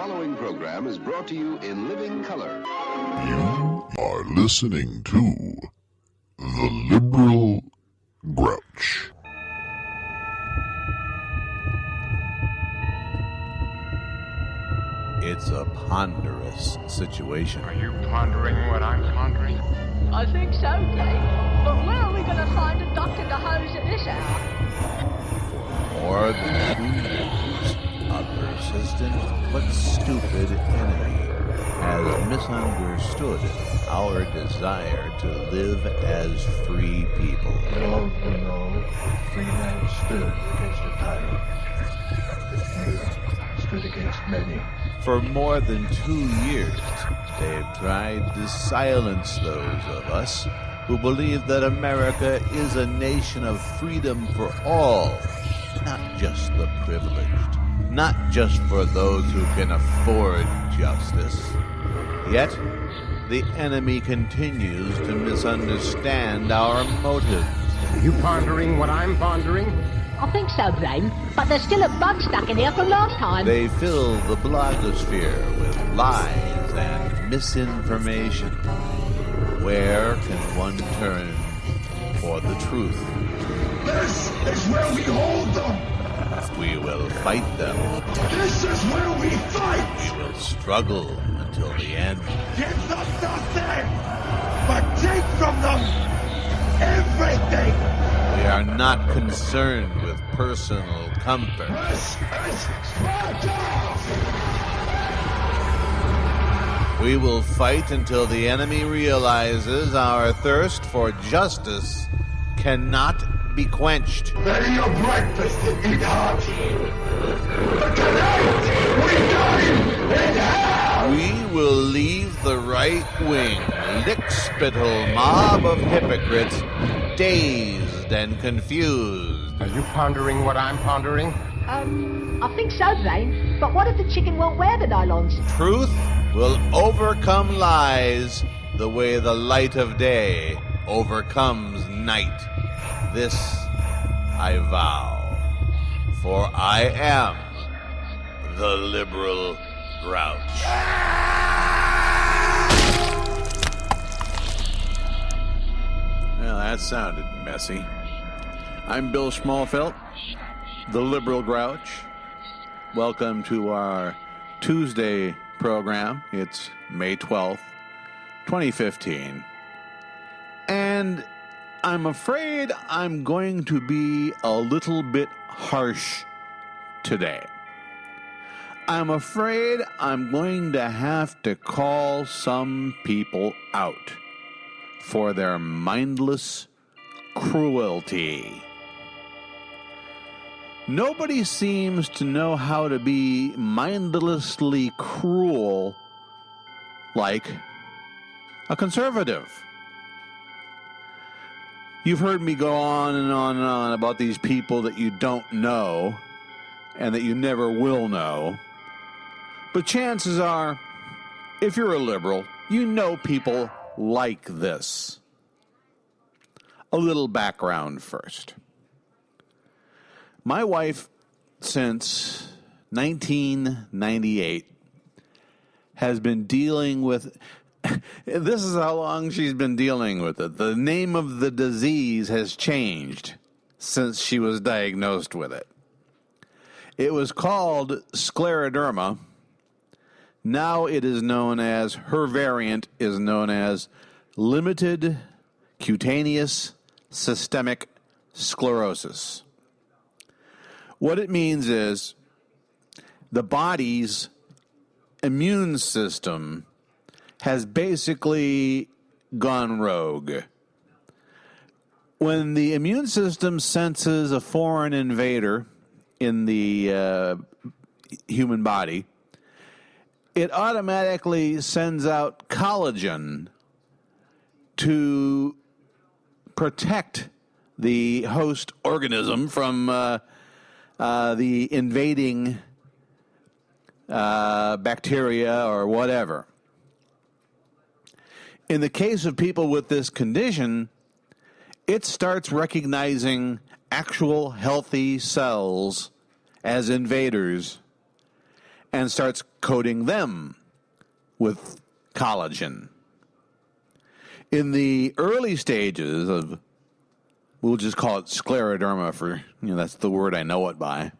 following program is brought to you in living color. You are listening to The Liberal Grouch. It's a ponderous situation. Are you pondering what I'm pondering? I think so, Dave. But where are we going to find a doctor to hose at this hour? For more than 2 years, a persistent but stupid enemy has misunderstood our desire to live as free people. Long ago, free men stood against a tyrant. Few stood against many. For more than 2 years, they've tried to silence those of us who believe that America is a nation of freedom for all, not just the privileged, not just for those who can afford justice. Yet, the enemy continues to misunderstand our motives. Are you pondering what I'm pondering? I think so, Blaine. But there's still a bug stuck in here from last time. They fill the blogosphere with lies and misinformation. Where can one turn for the truth? This is where we hold them! We will fight them. This is where we fight! We will struggle until the end. Give them nothing, but take from them everything! We are not concerned with personal comfort. This is Sparta! We will fight until the enemy realizes our thirst for justice cannot be quenched. Ready your breakfast and eat hot. But tonight, we dine in hell! We will leave the right-wing, lick-spittle mob of hypocrites dazed and confused. Are you pondering what I'm pondering? I think so, Blaine. But what if the chicken won't wear the nylons? Truth will overcome lies the way the light of day overcomes night. This I vow, for I am the Liberal Grouch. Well, that sounded messy. I'm Bill Schmalfelt, the Liberal Grouch. Welcome to our Tuesday program. It's May 12th, 2015. And I'm afraid I'm going to be a little bit harsh today. I'm afraid I'm going to have to call some people out for their mindless cruelty. Nobody seems to know how to be mindlessly cruel like a conservative. You've heard me go on and on and on about these people that you don't know and that you never will know. But chances are, if you're a liberal, you know people like this. A little background first. My wife, since 1998, has been dealing with... This is how long she's been dealing with it. The name of the disease has changed since she was diagnosed with it. It was called scleroderma. Now it is known as, her variant is known as limited cutaneous systemic sclerosis. What it means is the body's immune system has basically gone rogue. When the immune system senses a foreign invader in the human body, it automatically sends out collagen to protect the host organism from the invading bacteria or whatever. In the case of people with this condition, it starts recognizing actual healthy cells as invaders and starts coating them with collagen. In the early stages of, we'll just call it scleroderma for, that's the word I know it by.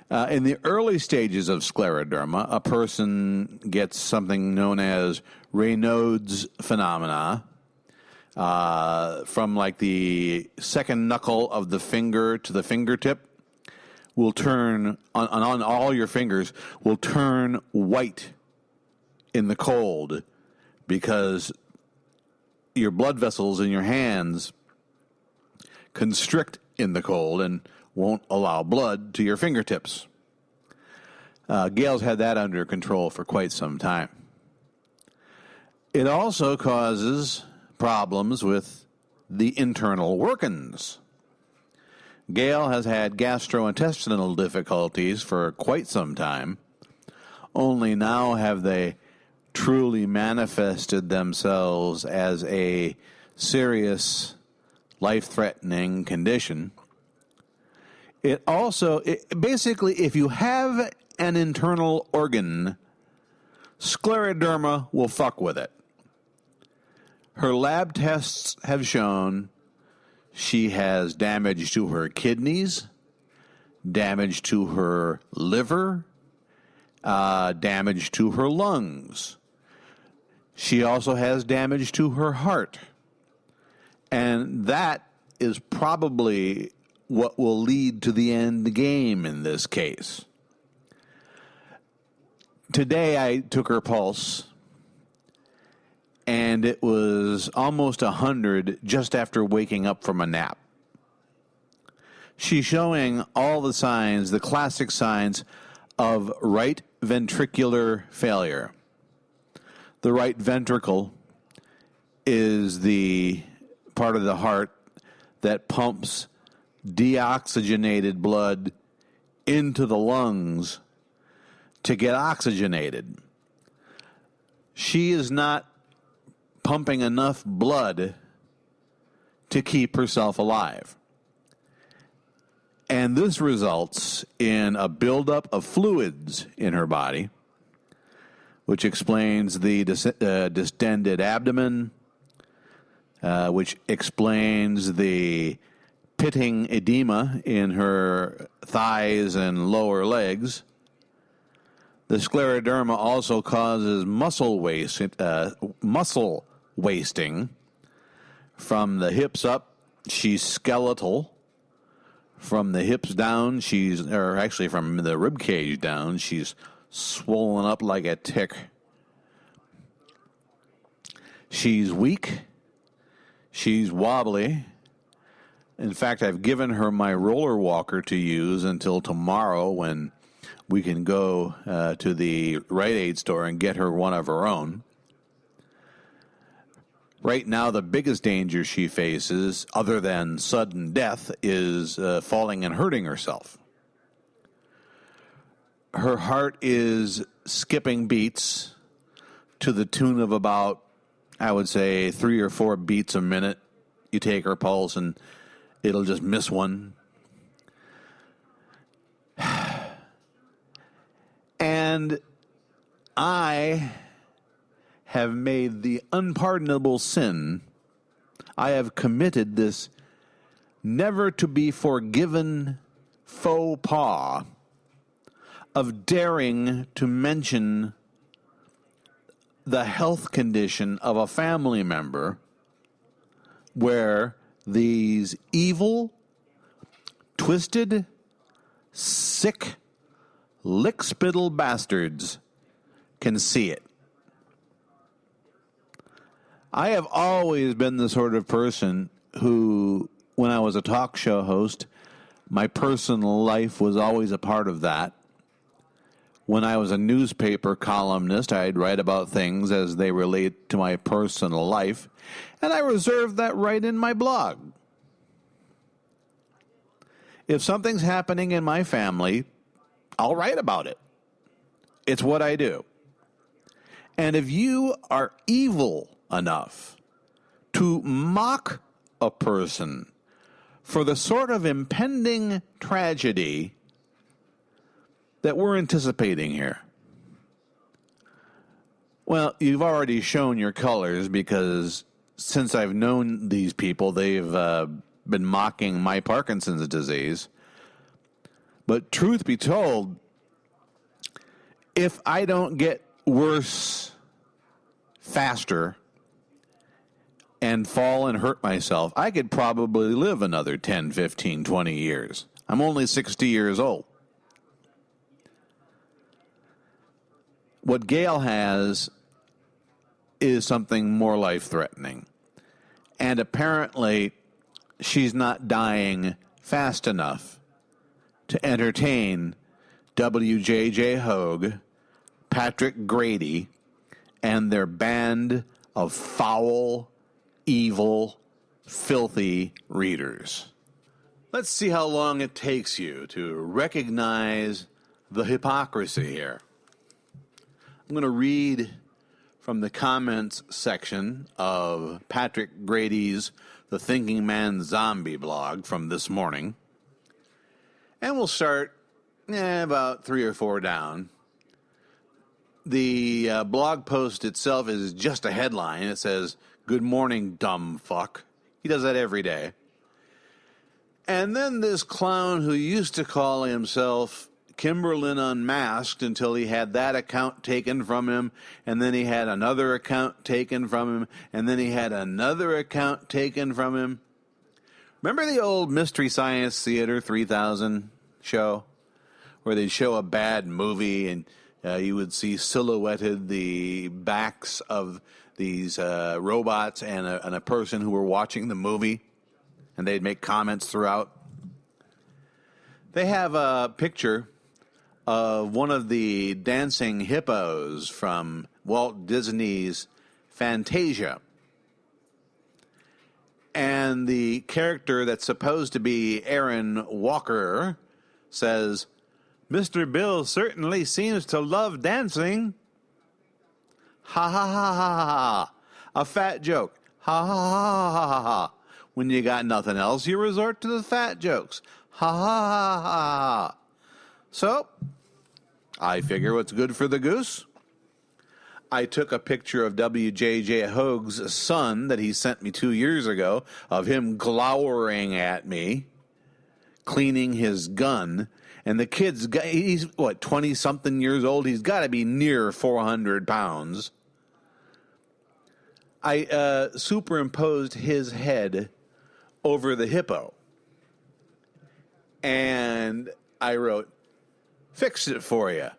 In the early stages of scleroderma, a person gets something known as Raynaud's phenomena. From like the second knuckle of the finger to the fingertip will turn, on all your fingers, will turn white in the cold because your blood vessels in your hands constrict in the cold and won't allow blood to your fingertips. Gail's had that under control for quite some time. It also causes problems with the internal workings. Gail has had gastrointestinal difficulties for quite some time. Only now have they truly manifested themselves as a serious, life-threatening condition. Basically, if you have an internal organ, scleroderma will fuck with it. Her lab tests have shown she has damage to her kidneys, damage to her liver, damage to her lungs. She also has damage to her heart. And that is probably what will lead to the end game in this case. Today I took her pulse, and it was almost 100 just after waking up from a nap. She's showing all the signs, the classic signs of right ventricular failure. The right ventricle is the part of the heart that pumps deoxygenated blood into the lungs to get oxygenated. She is not pumping enough blood to keep herself alive. And this results in a buildup of fluids in her body, which explains the distended abdomen, which explains the pitting edema in her thighs and lower legs. The scleroderma also causes muscle wasting. From the hips up, she's skeletal. From the hips down, from the rib cage down, she's swollen up like a tick. She's weak. She's wobbly. In fact, I've given her my roller walker to use until tomorrow when we can go to the Rite Aid store and get her one of her own. Right now, the biggest danger she faces, other than sudden death, is falling and hurting herself. Her heart is skipping beats to the tune of about, I would say, 3 or 4 beats a minute. You take her pulse and it'll just miss one. And I have made the unpardonable sin. I have committed this never to be forgiven faux pas of daring to mention the health condition of a family member where these evil, twisted, sick, lick-spittle bastards can see it. I have always been the sort of person who, when I was a talk show host, my personal life was always a part of that. When I was a newspaper columnist, I'd write about things as they relate to my personal life, and I reserved that right in my blog. If something's happening in my family, I'll write about it. It's what I do. And if you are evil enough to mock a person for the sort of impending tragedy that we're anticipating here? Well, you've already shown your colors, because since I've known these people, they've been mocking my Parkinson's disease. But truth be told, if I don't get worse faster and fall and hurt myself, I could probably live another 10, 15, 20 years. I'm only 60 years old. What Gail has is something more life-threatening. And apparently, she's not dying fast enough to entertain W.J.J. Hogue, Patrick Grady, and their band of foul, evil, filthy readers. Let's see how long it takes you to recognize the hypocrisy here. I'm going to read from the comments section of Patrick Grady's The Thinking Man Zombie blog from this morning. And we'll start about 3 or 4 down. The blog post itself is just a headline. It says, "Good morning, dumb fuck." He does that every day. And then this clown who used to call himself Kimberlin Unmasked until he had that account taken from him, and then he had another account taken from him, and then he had another account taken from him. Remember the old Mystery Science Theater 3000 show where they'd show a bad movie and you would see silhouetted the backs of these robots and a person who were watching the movie, and they'd make comments throughout? They have a picture of one of the dancing hippos from Walt Disney's Fantasia. And the character that's supposed to be Aaron Walker says, "Mr. Bill certainly seems to love dancing." Ha ha ha ha ha ha. A fat joke. Ha ha ha ha ha ha. When you got nothing else, you resort to the fat jokes. Ha ha ha ha ha. So, I figure what's good for the goose. I took a picture of W.J.J. Hogue's son that he sent me 2 years ago of him glowering at me, cleaning his gun. And the kid's, he's 20-something years old? He's got to be near 400 pounds. I superimposed his head over the hippo. And I wrote, "Fix it for you."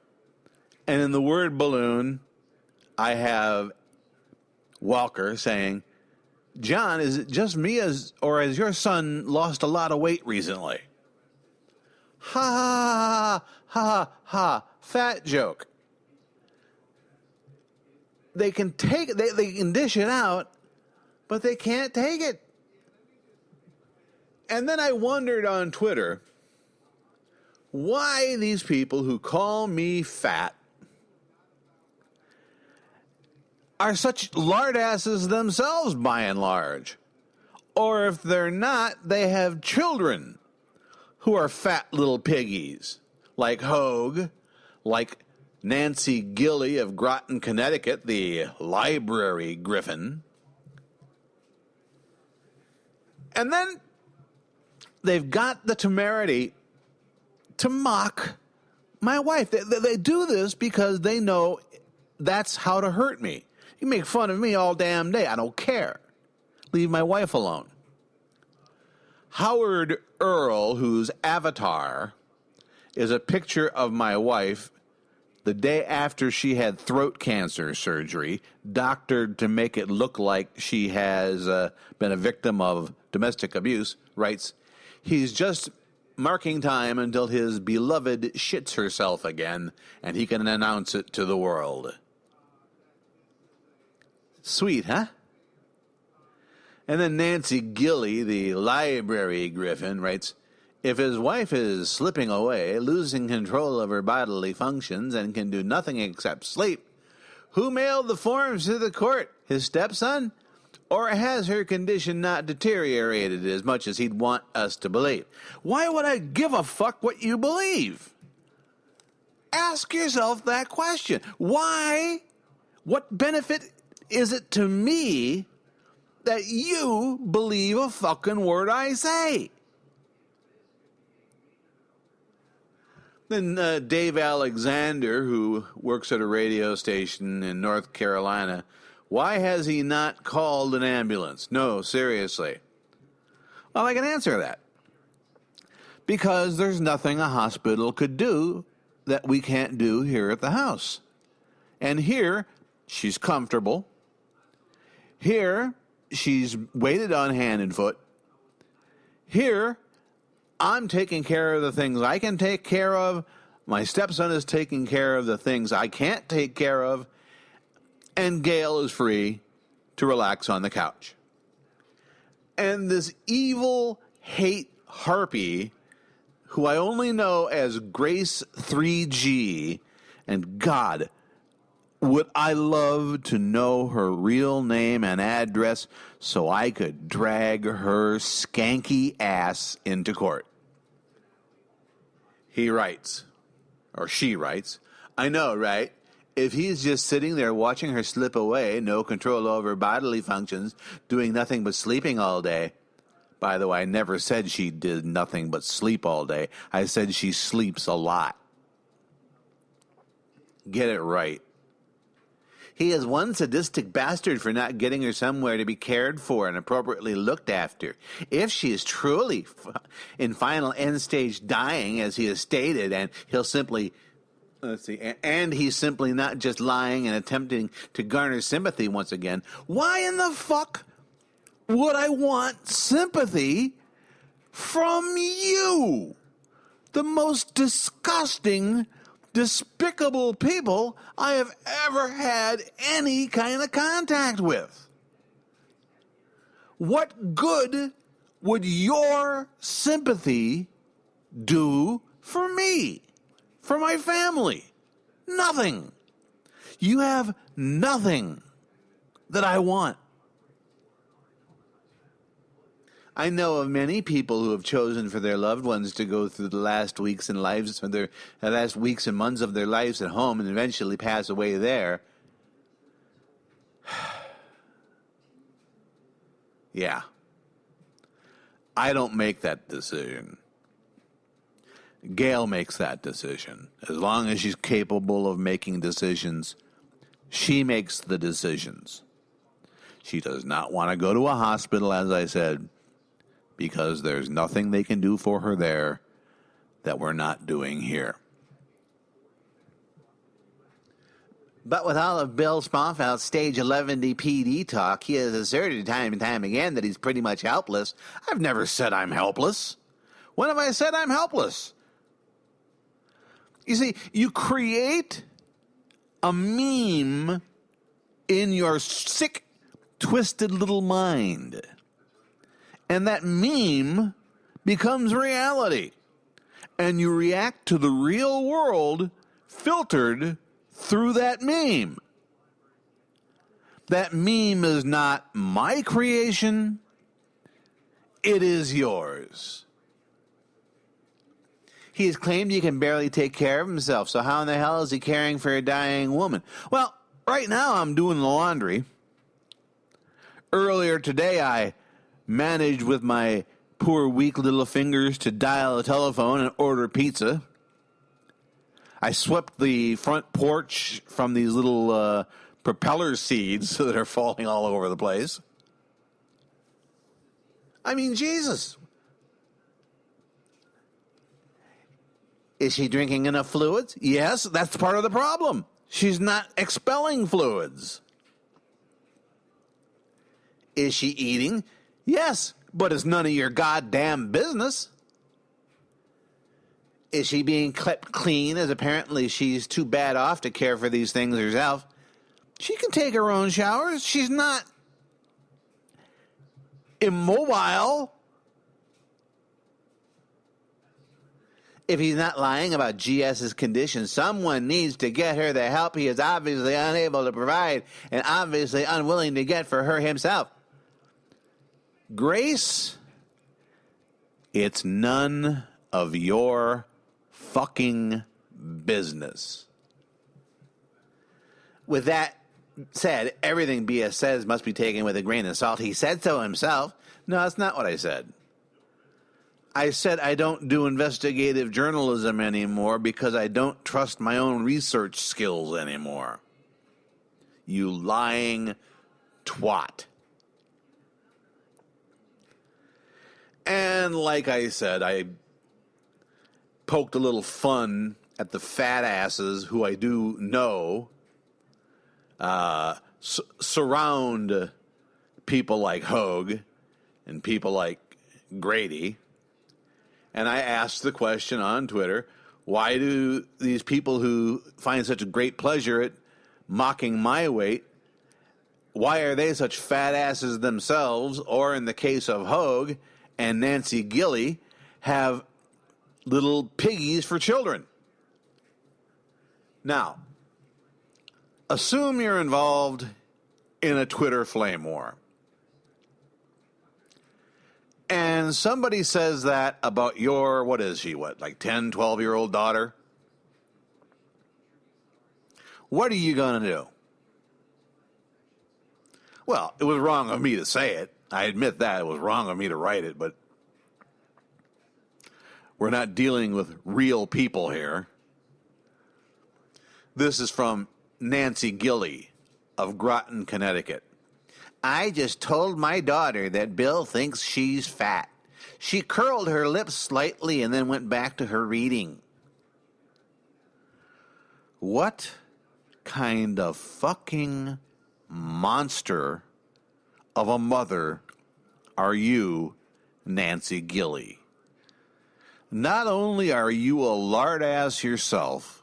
And in the word balloon, I have Walker saying, "John, is it just me or has your son lost a lot of weight recently?" Ha, ha, ha, fat joke. They can take it, they can dish it out, but they can't take it. And then I wondered on Twitter why these people who call me fat are such lard asses themselves by and large. Or if they're not, they have children who are fat little piggies, like Hogue, like Nancy Gilley of Groton, Connecticut, the library griffin. And then they've got the temerity to mock my wife. They do this because they know that's how to hurt me. You make fun of me all damn day. I don't care. Leave my wife alone. Howard Earl, whose avatar is a picture of my wife the day after she had throat cancer surgery, doctored to make it look like she has been a victim of domestic abuse, writes, "He's just marking time until his beloved shits herself again and he can announce it to the world." Sweet, huh? And then Nancy Gilley, the library griffin, writes, "If his wife is slipping away, losing control of her bodily functions, and can do nothing except sleep, who mailed the forms to the court? His stepson? Or has her condition not deteriorated as much as he'd want us to believe?" Why would I give a fuck what you believe? Ask yourself that question. Why? What benefit is it to me that you believe a fucking word I say? Then Dave Alexander, who works at a radio station in North Carolina, why has he not called an ambulance? No, seriously. Well, I can answer that. Because there's nothing a hospital could do that we can't do here at the house. And here, she's comfortable. Here, she's waited on hand and foot. Here, I'm taking care of the things I can take care of. My stepson is taking care of the things I can't take care of. And Gail is free to relax on the couch. And this evil hate harpy, who I only know as Grace 3G, and God, would I love to know her real name and address so I could drag her skanky ass into court. He writes, or she writes, I know, right? If he's just sitting there watching her slip away, no control over bodily functions, doing nothing but sleeping all day. By the way, I never said she did nothing but sleep all day. I said she sleeps a lot. Get it right. He is one sadistic bastard for not getting her somewhere to be cared for and appropriately looked after. If she is truly in final end stage dying, as he has stated, and he'll simply, and he's simply not just lying and attempting to garner sympathy once again, why in the fuck would I want sympathy from you? The most disgusting, despicable people I have ever had any kind of contact with. What good would your sympathy do for me, for my family? Nothing. You have nothing that I want. I know of many people who have chosen for their loved ones to go through the last weeks and last weeks and months of their lives at home and eventually pass away there. Yeah. I don't make that decision. Gail makes that decision. As long as she's capable of making decisions, she makes the decisions. She does not want to go to a hospital, as I said, because there's nothing they can do for her there that we're not doing here. But with all of Bill Spoffelt's Stage 11 PD talk, he has asserted time and time again that he's pretty much helpless. I've never said I'm helpless. When have I said I'm helpless? You see, you create a meme in your sick, twisted little mind. And that meme becomes reality. And you react to the real world filtered through that meme. That meme is not my creation. It is yours. He has claimed he can barely take care of himself, so how in the hell is he caring for a dying woman? Well, right now I'm doing the laundry. Earlier today I managed with my poor weak little fingers to dial a telephone and order pizza. I swept the front porch from these little propeller seeds that are falling all over the place. I mean, Jesus. Is she drinking enough fluids? Yes, that's part of the problem. She's not expelling fluids. Is she eating? Yes, but it's none of your goddamn business. Is she being kept clean, as apparently she's too bad off to care for these things herself? She can take her own showers. She's not immobile. If he's not lying about GS's condition, someone needs to get her the help he is obviously unable to provide and obviously unwilling to get for her himself. Grace, it's none of your fucking business. With that said, everything BS says must be taken with a grain of salt. He said so himself. No, that's not what I said. I said I don't do investigative journalism anymore because I don't trust my own research skills anymore. You lying twat. And like I said, I poked a little fun at the fat asses who I do know surround people like Hogue and people like Grady. And I asked the question on Twitter, why do these people who find such a great pleasure at mocking my weight, why are they such fat asses themselves, or in the case of Hogue and Nancy Gilley, have little piggies for children? Now, assume you're involved in a Twitter flame war. And somebody says that about your, what is she, like 10, 12-year-old daughter? What are you going to do? Well, it was wrong of me to say it. I admit that. It was wrong of me to write it, but we're not dealing with real people here. This is from Nancy Gilley of Groton, Connecticut. I just told my daughter that Bill thinks she's fat. She curled her lips slightly and then went back to her reading. What kind of fucking monster of a mother are you, Nancy Gilley? Not only are you a lard ass yourself,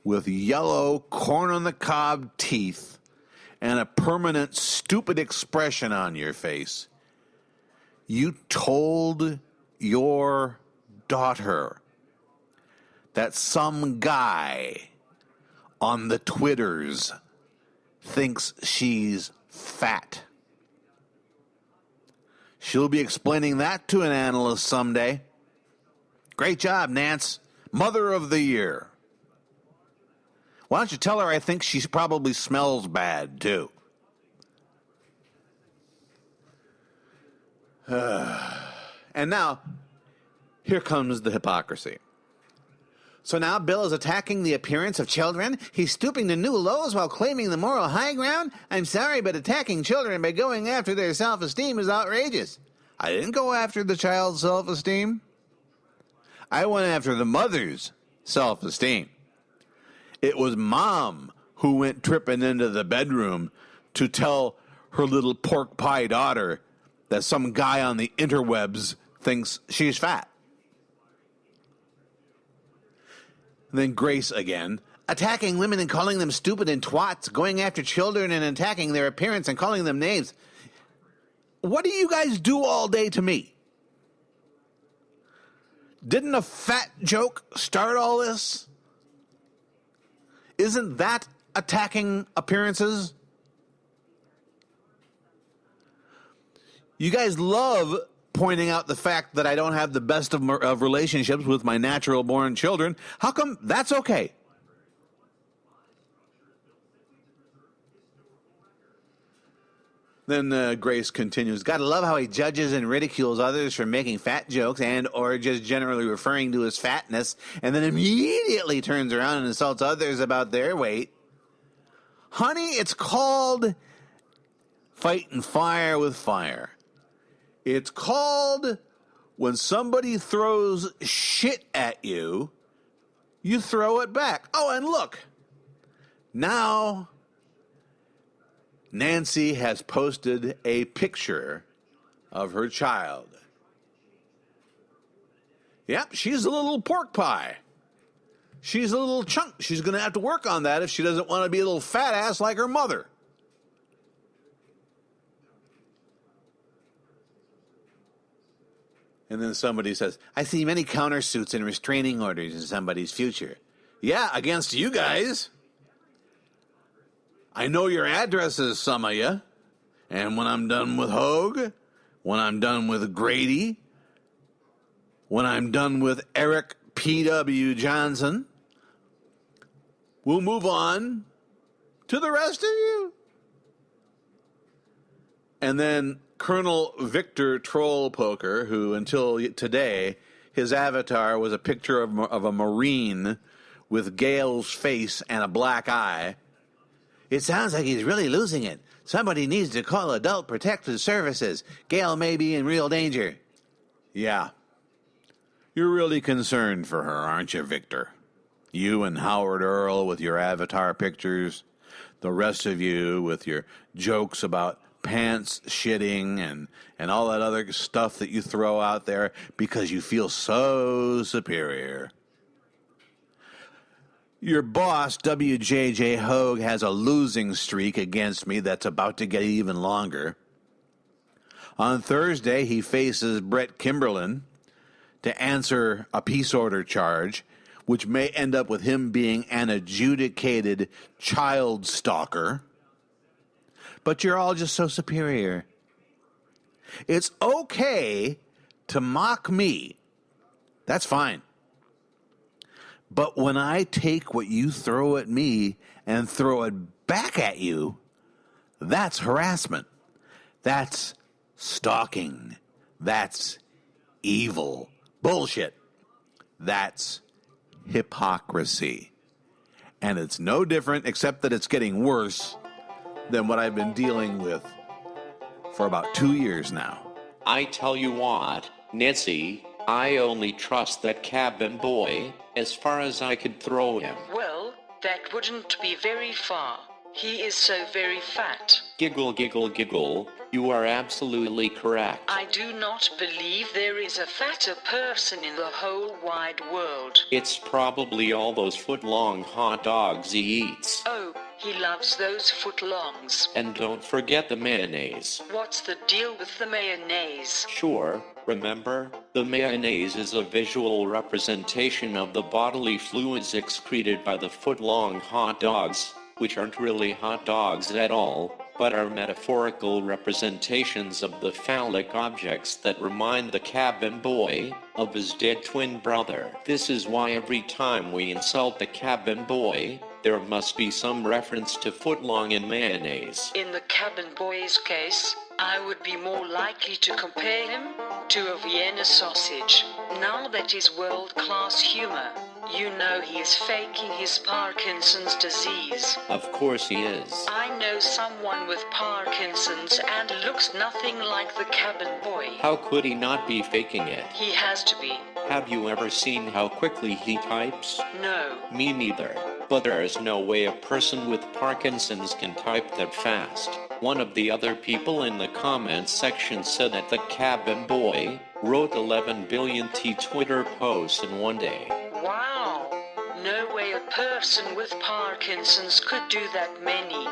with yellow corn-on-the-cob teeth and a permanent stupid expression on your face, you told your daughter that some guy on the Twitters thinks she's fat. She'll be explaining that to an analyst someday. Great job, Nance. Mother of the Year. Why don't you tell her I think she probably smells bad, too? And now, here comes the hypocrisy. So now Bill is attacking the appearance of children? He's stooping to new lows while claiming the moral high ground? I'm sorry, but attacking children by going after their self-esteem is outrageous. I didn't go after the child's self-esteem. I went after the mother's self-esteem. It was Mom who went tripping into the bedroom to tell her little pork pie daughter that some guy on the interwebs thinks she's fat. And then Grace again, attacking women and calling them stupid and twats, going after children and attacking their appearance and calling them names. What do you guys do all day to me? Didn't a fat joke start all this? Isn't that attacking appearances? You guys love pointing out the fact that I don't have the best of relationships with my natural-born children. How come that's okay? Then Grace continues, gotta love how he judges and ridicules others for making fat jokes and or just generally referring to his fatness, and then immediately turns around and insults others about their weight. Honey, it's called fighting fire with fire. It's called when somebody throws shit at you, you throw it back. Oh, and look, now Nancy has posted a picture of her child. Yep, she's a little pork pie. She's a little chunk. She's going to have to work on that if she doesn't want to be a little fat ass like her mother. And then somebody says, I see many countersuits and restraining orders in somebody's future. Yeah, against you guys. I know your addresses, some of you. And when I'm done with Hogue, when I'm done with Grady, when I'm done with Eric P.W. Johnson, we'll move on to the rest of you. And then Colonel Victor Troll Poker, who until today, his avatar was a picture of a Marine with Gale's face and a black eye. It sounds like he's really losing it. Somebody needs to call Adult Protective Services. Gale may be in real danger. Yeah. You're really concerned for her, aren't you, Victor? You and Howard Earl with your avatar pictures. The rest of you with your jokes about pants shitting and all that other stuff that you throw out there because you feel so superior. Your boss, WJJ Hogue, has a losing streak against me that's about to get even longer. On Thursday, he faces Brett Kimberlin to answer a peace order charge, which may end up with him being an adjudicated child stalker. But you're all just so superior. It's okay to mock me. That's fine. But when I take what you throw at me and throw it back at you, that's harassment. That's stalking. That's evil. Bullshit. That's hypocrisy. And it's no different, except that it's getting worse than what I've been dealing with for about 2 years now. I tell you what, Nancy, I only trust that cabin boy as far as I could throw him. Well, that wouldn't be very far. He is so very fat. Giggle, giggle, giggle. You are absolutely correct. I do not believe there is a fatter person in the whole wide world. It's probably all those foot-long hot dogs he eats. Oh, he loves those footlongs. And don't forget the mayonnaise. What's the deal with the mayonnaise? Sure, remember, the mayonnaise is a visual representation of the bodily fluids excreted by the foot-long hot dogs, which aren't really hot dogs at all, but are metaphorical representations of the phallic objects that remind the cabin boy of his dead twin brother. This is why every time we insult the cabin boy, there must be some reference to footlong and mayonnaise. In the cabin boy's case, I would be more likely to compare him to a Vienna sausage. Now that is world-class humor. You know he is faking his Parkinson's disease. Of course he is. I know someone with Parkinson's and looks nothing like the cabin boy. How could he not be faking it? He has to be. Have you ever seen how quickly he types? No. Me neither. But there is no way a person with Parkinson's can type that fast. One of the other people in the comments section said that the cabin boy wrote 11 billion Twitter posts in one day. Wow. No way a person with Parkinson's could do that many.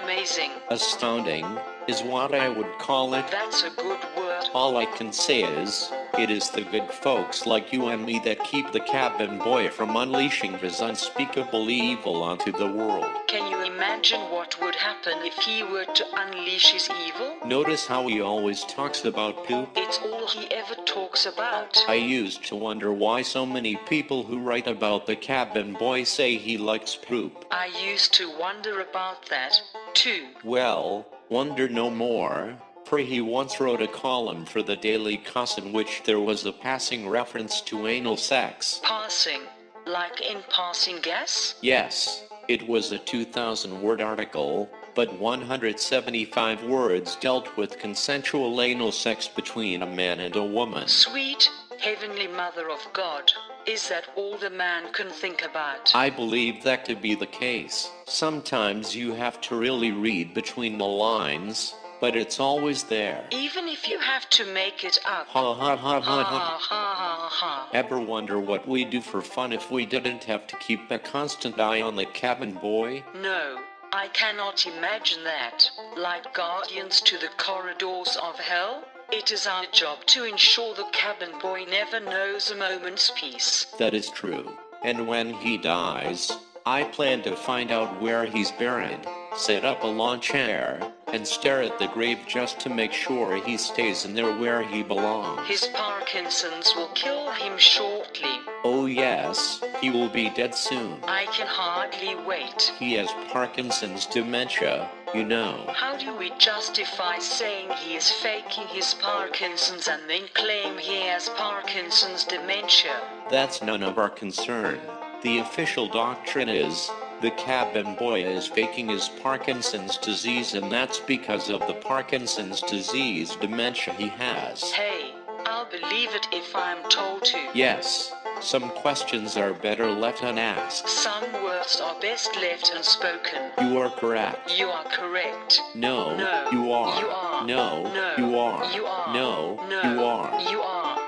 Amazing. Astounding is what I would call it. That's a good word. All I can say is, it is the good folks like you and me that keep the cabin boy from unleashing his unspeakable evil onto the world. Can you imagine what would happen if he were to unleash his evil? Notice how he always talks about poop? It's all he ever talks about. I used to wonder why so many people who write about the cabin boy say he likes poop. I used to wonder about that, too. Well, wonder no more. For he once wrote a column for the Daily Cuss in which there was a passing reference to anal sex. Passing? Like in passing gas? Yes, it was a 2,000-word article, but 175 words dealt with consensual anal sex between a man and a woman. Sweet, heavenly mother of God. Is that all the man can think about? I believe that to be the case. Sometimes you have to really read between the lines, but it's always there. Even if you have to make it up. Ha ha ha ha Ha ha. ha ha. Ever wonder what we'd do for fun if we didn't have to keep a constant eye on the cabin boy? No, I cannot imagine that. Like guardians to the corridors of hell? It is our job to ensure the cabin boy never knows a moment's peace. That is true. And when he dies, I plan to find out where he's buried, set up a lawn chair, and stare at the grave just to make sure he stays in there where he belongs. His Parkinson's will kill him shortly. Oh yes, he will be dead soon. I can hardly wait. He has Parkinson's dementia, you know. How do we justify saying he is faking his Parkinson's and then claim he has Parkinson's dementia? That's none of our concern. The official doctrine is, the cabin boy is faking his Parkinson's disease, and that's because of the Parkinson's disease dementia he has. Hey, I'll believe it if I'm told to. Yes, some questions are better left unasked. Some words are best left unspoken. You are correct. You are correct. No, No, you are. you are. No, No, you are. you are. No, No, you are. You are.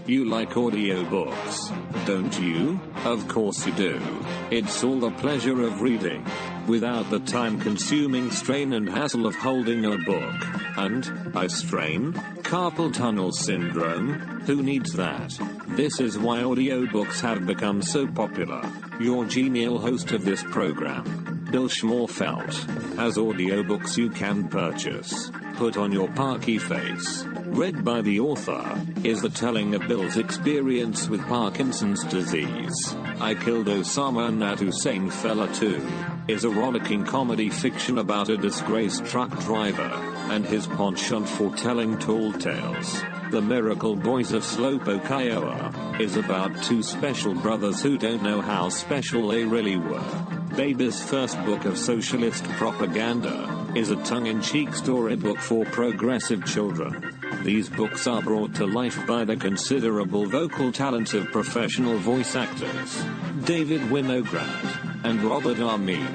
You like audiobooks, don't you? Of course you do. It's all the pleasure of reading, without the time-consuming strain and hassle of holding a book. And, by strain, carpal tunnel syndrome, who needs that? This is why audiobooks have become so popular. Your genial host of this program, Bill Schmorfelt, has audiobooks you can purchase. Put on your parky face. Read by the author, is the telling of Bill's experience with Parkinson's disease. I Killed Osama and That Hussein Fella Too is a rollicking comedy fiction about a disgraced truck driver and his penchant for telling tall tales. The Miracle Boys of Slowpoke, Iowa is about two special brothers who don't know how special they really were. Baby's first book of socialist propaganda is a tongue-in-cheek storybook for progressive children. These books are brought to life by the considerable vocal talents of professional voice actors, David Winograd and Robert Armin.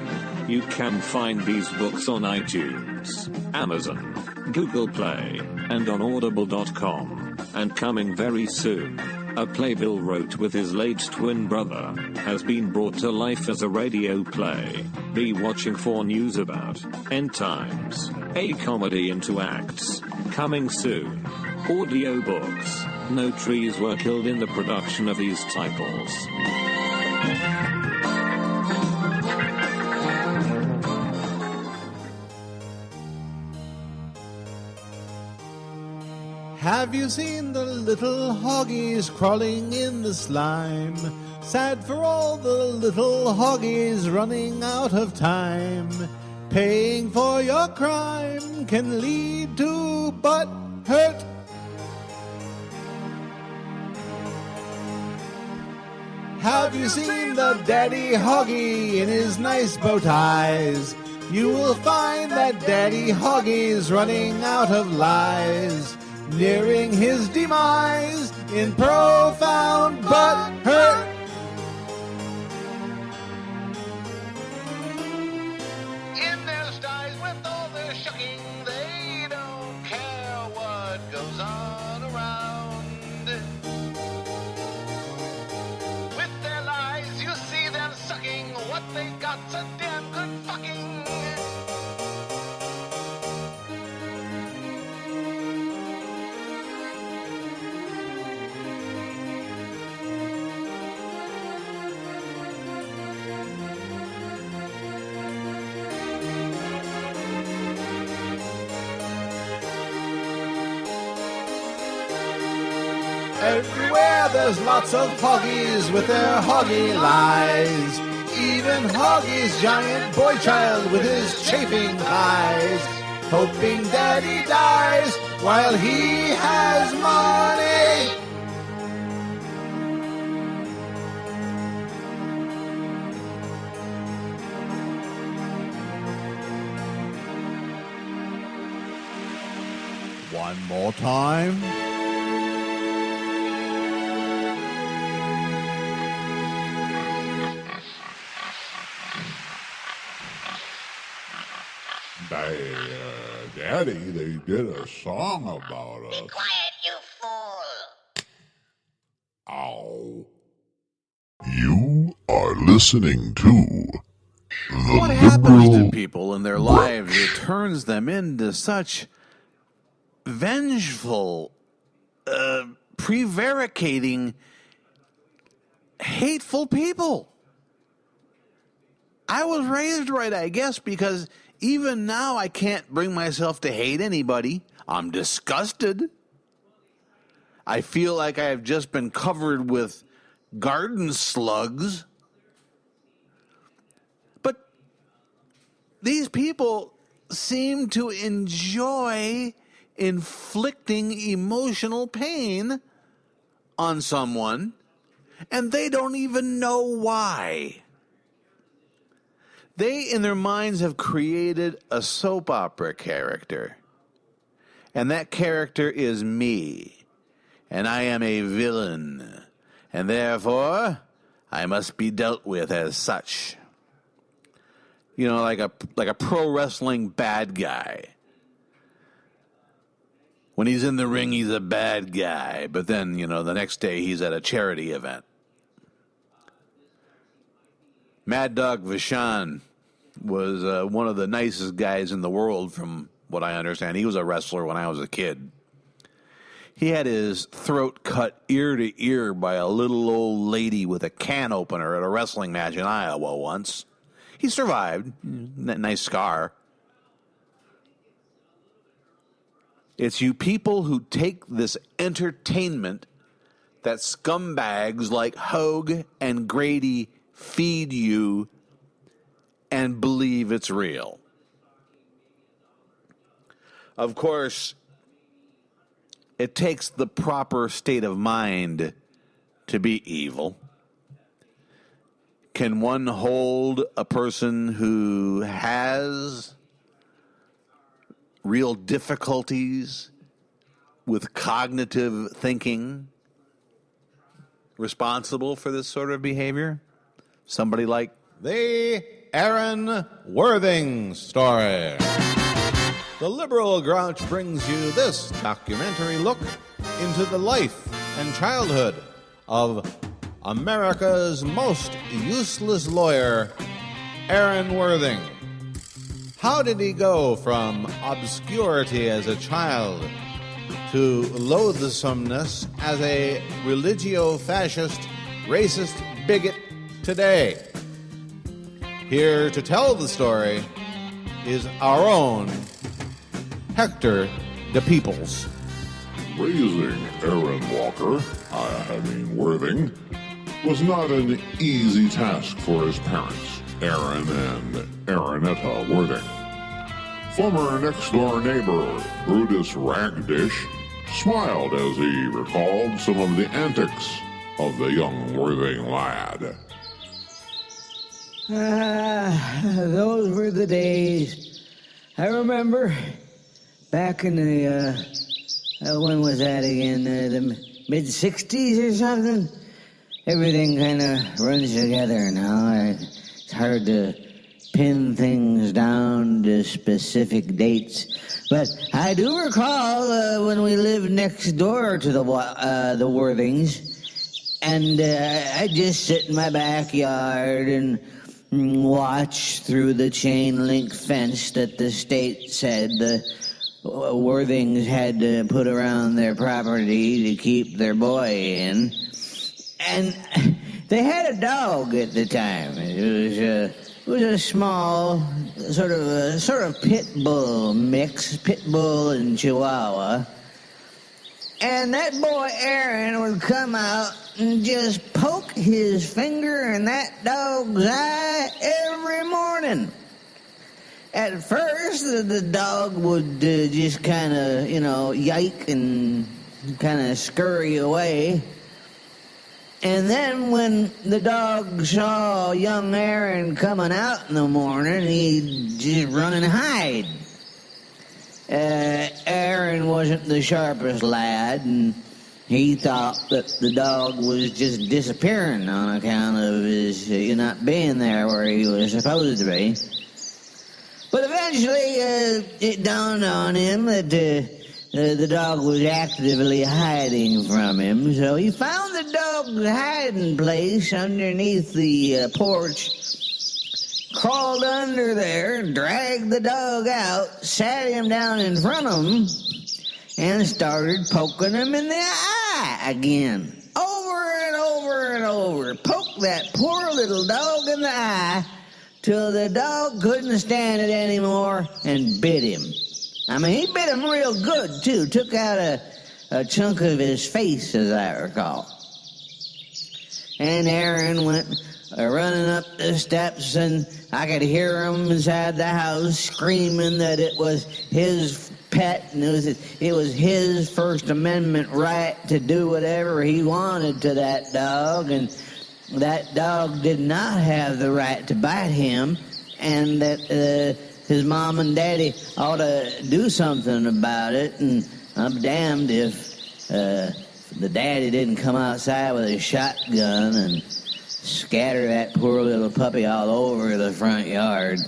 You can find these books on iTunes, Amazon, Google Play, and on Audible.com. And coming very soon, a play Bill wrote with his late twin brother has been brought to life as a radio play. Be watching for news about End Times, a comedy in 2 acts. Coming soon. Audiobooks. No trees were killed in the production of these titles. Have you seen the little hoggies crawling in the slime? Sad for all the little hoggies running out of time. Paying for your crime can lead to butt hurt. Have you seen the daddy hoggy in his nice bow ties? You will find that daddy hoggy's running out of lies, nearing his demise in profound butt hurt. In their styes with all their shucking, they don't care what goes on around. With their lies, you see them sucking what they got's a damn good fucking. Everywhere there's lots of hoggies with their hoggy lies. Even Hoggy's giant boy child with his chafing eyes, hoping daddy dies while he has money. One more time. Daddy, they did a song about us. Be quiet, you fool! Ow. You are listening to What happens to people in their lives that turns them into such vengeful, prevaricating, hateful people. I was raised right, I guess, because even now I can't bring myself to hate anybody. I'm disgusted. I feel like I have just been covered with garden slugs. But these people seem to enjoy inflicting emotional pain on someone, and they don't even know why. They, in their minds, have created a soap opera character. And that character is me. And I am a villain. And therefore, I must be dealt with as such. You know, like a pro wrestling bad guy. When he's in the ring, he's a bad guy. But then, you know, the next day he's at a charity event. Mad Dog Vachon was one of the nicest guys in the world, from what I understand. He was a wrestler when I was a kid. He had his throat cut ear to ear by a little old lady with a can opener at a wrestling match in Iowa once. He survived. Nice scar. It's you people who take this entertainment that scumbags like Hogue and Grady feed you and believe it's real. Of course, it takes the proper state of mind to be evil. Can one hold a person who has real difficulties with cognitive thinking responsible for this sort of behavior? Somebody like The Aaron Worthing Story. The liberal Grouch brings you this documentary look into the life and childhood of America's most useless lawyer, Aaron Worthing. How did he go from obscurity as a child to loathsomeness as a religio-fascist, racist bigot today? Here to tell the story is our own Hector de Peoples. Raising Aaron Worthing, was not an easy task for his parents, Aaron and Aaronetta Worthing. Former next-door neighbor Brutus Ragdish smiled as he recalled some of the antics of the young Worthing lad. Those were the days. I remember back in the, when was that again? The mid-60s or something? Everything kind of runs together now. It's hard to pin things down to specific dates. But I do recall when we lived next door to the Worthings, and I'd just sit in my backyard and watch through the chain link fence that the state said the Worthings had to put around their property to keep their boy in. And they had a dog at the time. It was a small sort of pit bull mix, pit bull and Chihuahua. And that boy Aaron would come out and just poke his finger in that dog's eye every morning. At first, the dog would just kind of, yike and kind of scurry away. And then when the dog saw young Aaron coming out in the morning, he'd just run and hide. Aaron wasn't the sharpest lad, and he thought that the dog was just disappearing on account of his not being there where he was supposed to be. But eventually, it dawned on him that the dog was actively hiding from him, so he found the dog's hiding place underneath the porch, crawled under there, dragged the dog out, sat him down in front of him, and started poking him in the eye again, over and over and over over, poked that poor little dog in the eye till the dog couldn't stand it anymore and bit him. I mean, he bit him real good, too. Took out a chunk of his face, as I recall. And Aaron went running up the steps, and I could hear him inside the house screaming that it was his pet, and it was his First Amendment right to do whatever he wanted to that dog, and that dog did not have the right to bite him, and that his mom and daddy ought to do something about it. And I'm damned if the daddy didn't come outside with a shotgun and scatter that poor little puppy all over the front yard.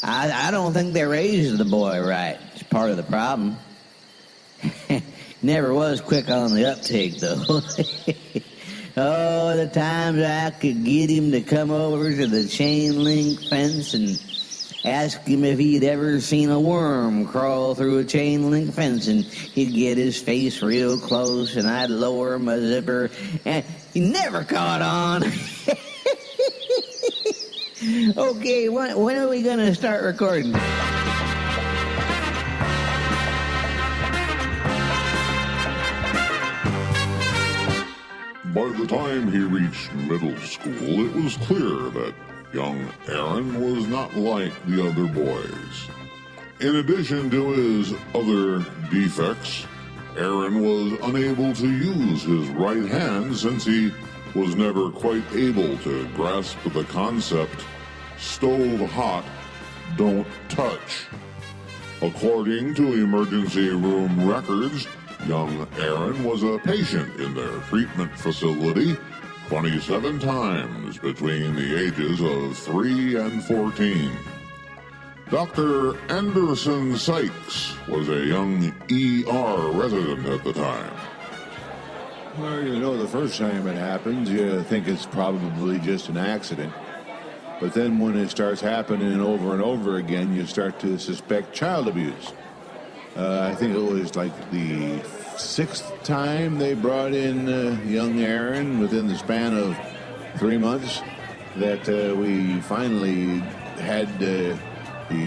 I don't think they raised the boy right. It's part of the problem. Never was quick on the uptake, though. Oh, the times I could get him to come over to the chain link fence and ask him if he'd ever seen a worm crawl through a chain link fence, and he'd get his face real close, and I'd lower my zipper, and he never caught on. Okay, when are we going to start recording? By the time he reached middle school, it was clear that young Aaron was not like the other boys. In addition to his other defects, Aaron was unable to use his right hand since he was never quite able to grasp the concept, stove hot, don't touch. According to emergency room records, young Aaron was a patient in their treatment facility 27 times between the ages of 3 and 14. Dr. Anderson Sykes was a young ER resident at the time. Well, you know, the first time it happens, you think it's probably just an accident. But then when it starts happening over and over again, you start to suspect child abuse. I think it was like the 6th time they brought in young Aaron within the span of 3 months that we finally had the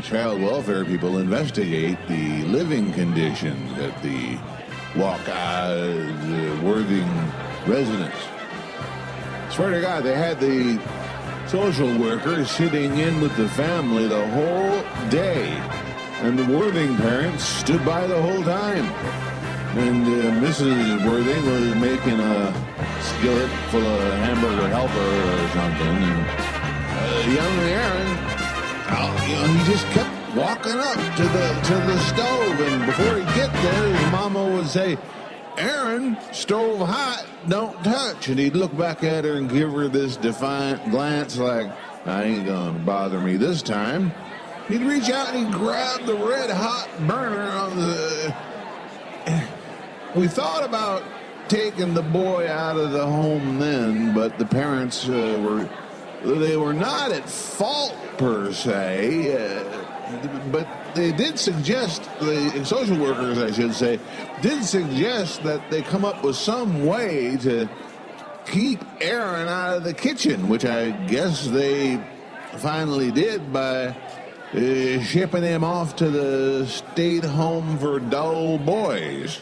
child welfare people investigate the living conditions at the Worthing residence. Swear to God, they had the social worker sitting in with the family the whole day, and the Worthing parents stood by the whole time. And Mrs. Worthing was making a skillet full of hamburger helper or something, and young Aaron, he just kept walking up to the stove, and before he'd get there, his mama would say, "Aaron, stove hot, don't touch." And he'd look back at her and give her this defiant glance like, "I ain't gonna bother me this time." He'd reach out and he'd grab the red hot burner on the... We thought about taking the boy out of the home then, but the parents were not at fault per se, but they did suggest, the social workers, I should say, did suggest that they come up with some way to keep Aaron out of the kitchen, which I guess they finally did by shipping him off to the state home for dull boys.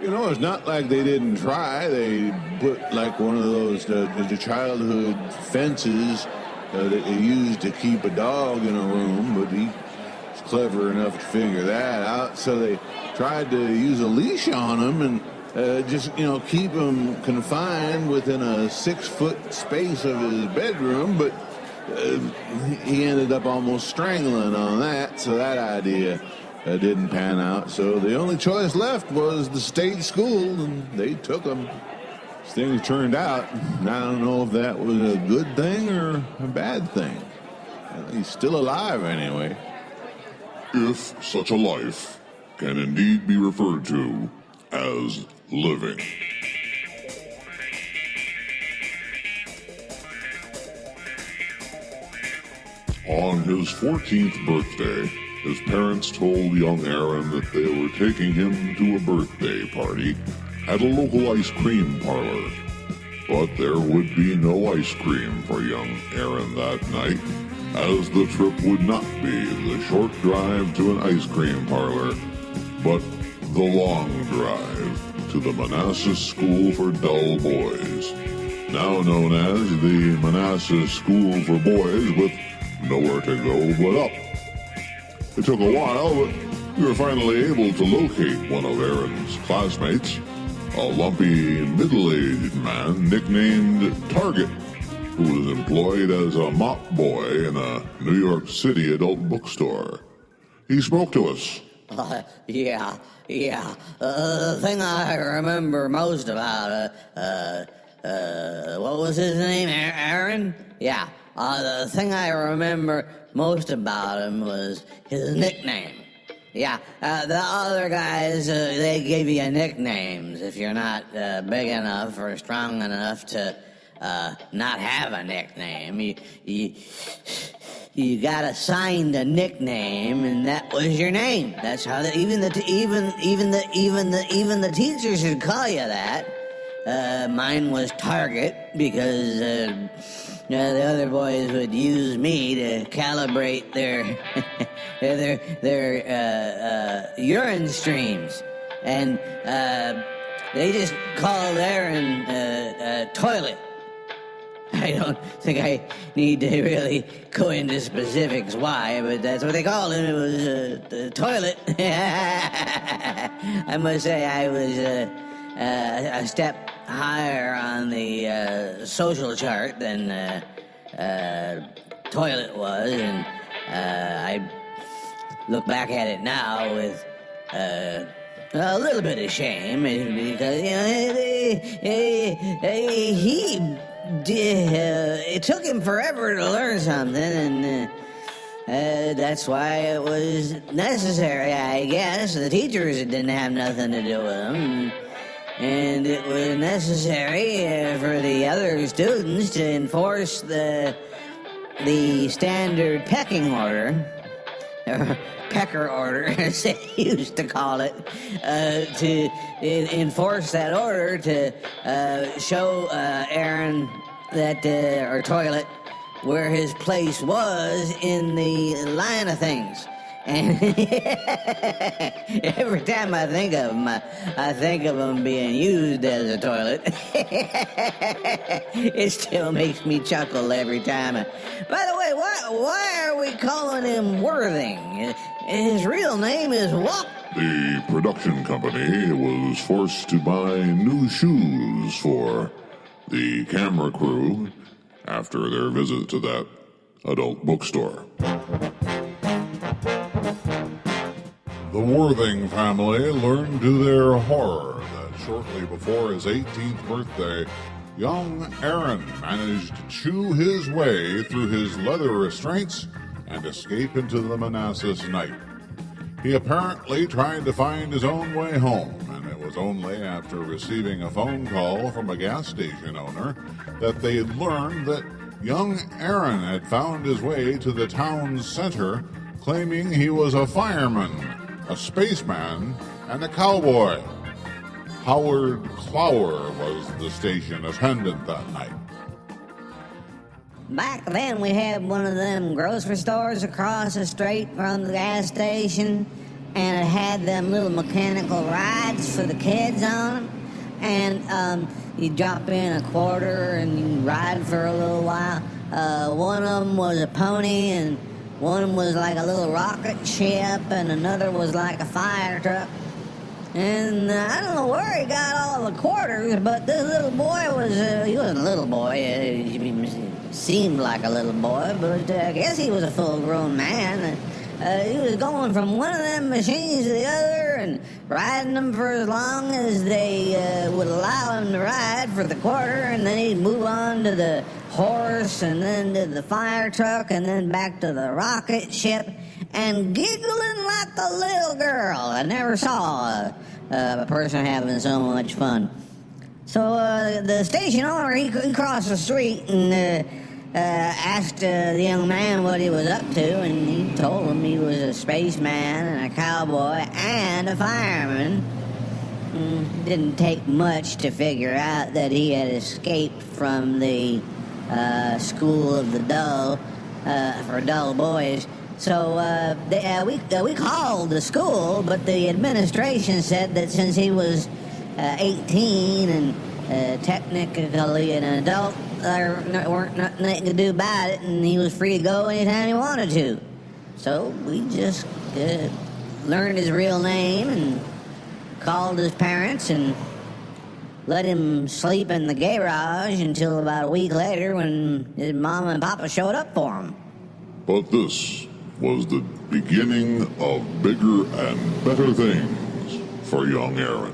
You know, it's not like they didn't try. They put like one of those the childhood fences that they used to keep a dog in a room, but he was clever enough to figure that out. So they tried to use a leash on him and just, keep him confined within a 6-foot space of his bedroom, but he ended up almost strangling on that, so that idea didn't pan out. So the only choice left was the state school, and they took him. As things turned out, I don't know if that was a good thing or a bad thing. He's still alive anyway. If such a life can indeed be referred to as living. On his 14th birthday, his parents told young Aaron that they were taking him to a birthday party at a local ice cream parlor. But there would be no ice cream for young Aaron that night, as the trip would not be the short drive to an ice cream parlor, but the long drive to the Manassas School for Dull Boys, now known as the Manassas School for Boys with nowhere to go but up. It took a while, but we were finally able to locate one of Aaron's classmates, a lumpy, middle-aged man nicknamed Target, who was employed as a mop boy in a New York City adult bookstore. He spoke to us. Yeah. The thing I remember most about, what was his name? Aaron? Yeah. The thing I remember most about him was his nickname. Yeah, the other guys, they give you nicknames if you're not big enough or strong enough to not have a nickname. You got assigned a nickname, and that was your name. That's how even the teachers should call you that. Mine was Target because the other boys would use me to calibrate their their urine streams, and they just called Aaron Toilet. I don't think I need to really go into specifics why, but that's what they called him. It was the Toilet. I must say I was a step higher on the social chart than Toilet was, and I look back at it now with a little bit of shame, because it took him forever to learn something, and that's why it was necessary, I guess. The teachers didn't have nothing to do with him, and it was necessary for the other students to enforce the standard pecking order, or pecker order, as they used to call it, to enforce that order to show Aaron that, or Toilet, where his place was in the line of things. And every time I think of him, I think of him being used as a toilet. It still makes me chuckle every time. By the way, why are we calling him Worthing? His real name is what? The production company was forced to buy new shoes for the camera crew after their visit to that adult bookstore. The Worthing family learned to their horror that shortly before his 18th birthday, young Aaron managed to chew his way through his leather restraints and escape into the Manassas night. He apparently tried to find his own way home, and it was only after receiving a phone call from a gas station owner that they learned that young Aaron had found his way to the town's center, claiming he was a fireman, a spaceman, and a cowboy. Howard Clower was the station attendant that night. Back then, we had one of them grocery stores across the street from the gas station, and it had them little mechanical rides for the kids on them. And you drop in a quarter and you ride for a little while. One of them was a pony, and one was like a little rocket ship, and another was like a fire truck. And I don't know where he got all the quarters, but this little boy was, he wasn't a little boy, he seemed like a little boy, but I guess he was a full-grown man. He was going from one of them machines to the other and riding them for as long as they would allow him to ride for the quarter, and then he'd move on to the horse, and then to the fire truck, and then back to the rocket ship, and giggling like a little girl. I never saw a person having so much fun. So the station owner, he crossed the street and asked the young man what he was up to, and he told him he was a spaceman and a cowboy and a fireman. Didn't take much to figure out that he had escaped from the school of the dull for dull boys. So we called the school, but the administration said that since he was 18 and technically an adult, there weren't nothing to do about it, and he was free to go anytime he wanted to. So we just learned his real name and called his parents and let him sleep in the garage until about a week later when his mom and papa showed up for him. But this was the beginning of bigger and better things for young Aaron.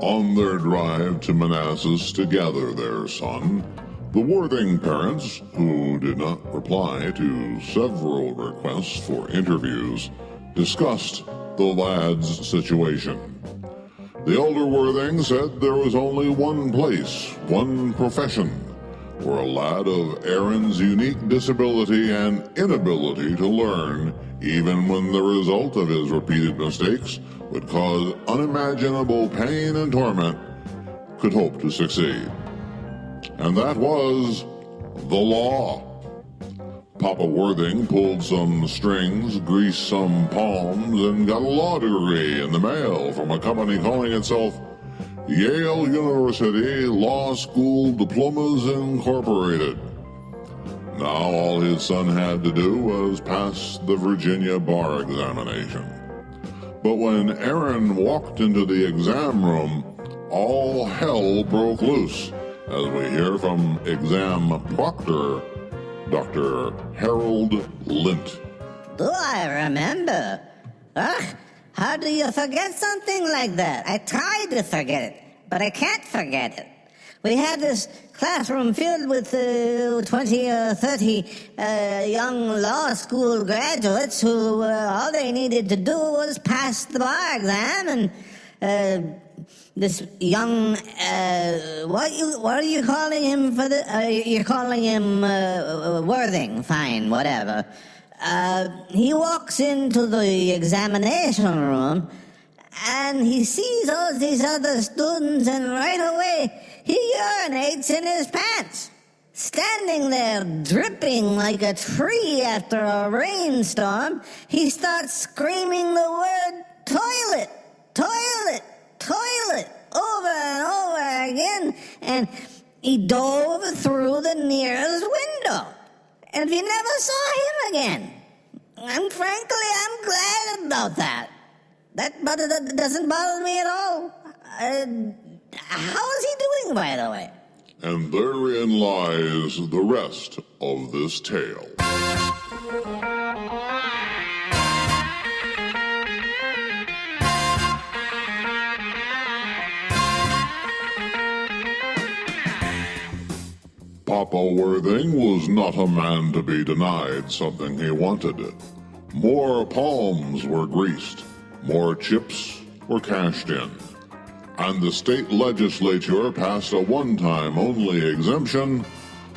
On their drive to Manassas to gather their son, the Worthing parents, who did not reply to several requests for interviews, discussed the lad's situation. The elder Worthing said there was only one place, one profession, where a lad of Aaron's unique disability and inability to learn, even when the result of his repeated mistakes would cause unimaginable pain and torment, could hope to succeed. And that was the law. Papa Worthing pulled some strings, greased some palms, and got a law degree in the mail from a company calling itself Yale University Law School Diplomas Incorporated. Now all his son had to do was pass the Virginia bar examination. But when Aaron walked into the exam room, all hell broke loose, as we hear from exam proctor, Dr. Harold Lint. Do I remember? How do you forget something like that? I tried to forget it, but I can't forget it. We had this classroom filled with 20 or 30 young law school graduates who all they needed to do was pass the bar exam, and this young, what are you calling him for the, you're calling him Worthing, fine, whatever. He walks into the examination room and he sees all these other students, and right away he urinates in his pants. Standing there dripping like a tree after a rainstorm, he starts screaming the word toilet, toilet, toilet, over and over again, and he dove through the nearest window. And we never saw him again. And frankly, I'm glad about that. That doesn't bother me at all. How is he doing, by the way? And therein lies the rest of this tale. Papa Worthing was not a man to be denied something he wanted. More palms were greased, more chips were cashed in, and the state legislature passed a one-time only exemption,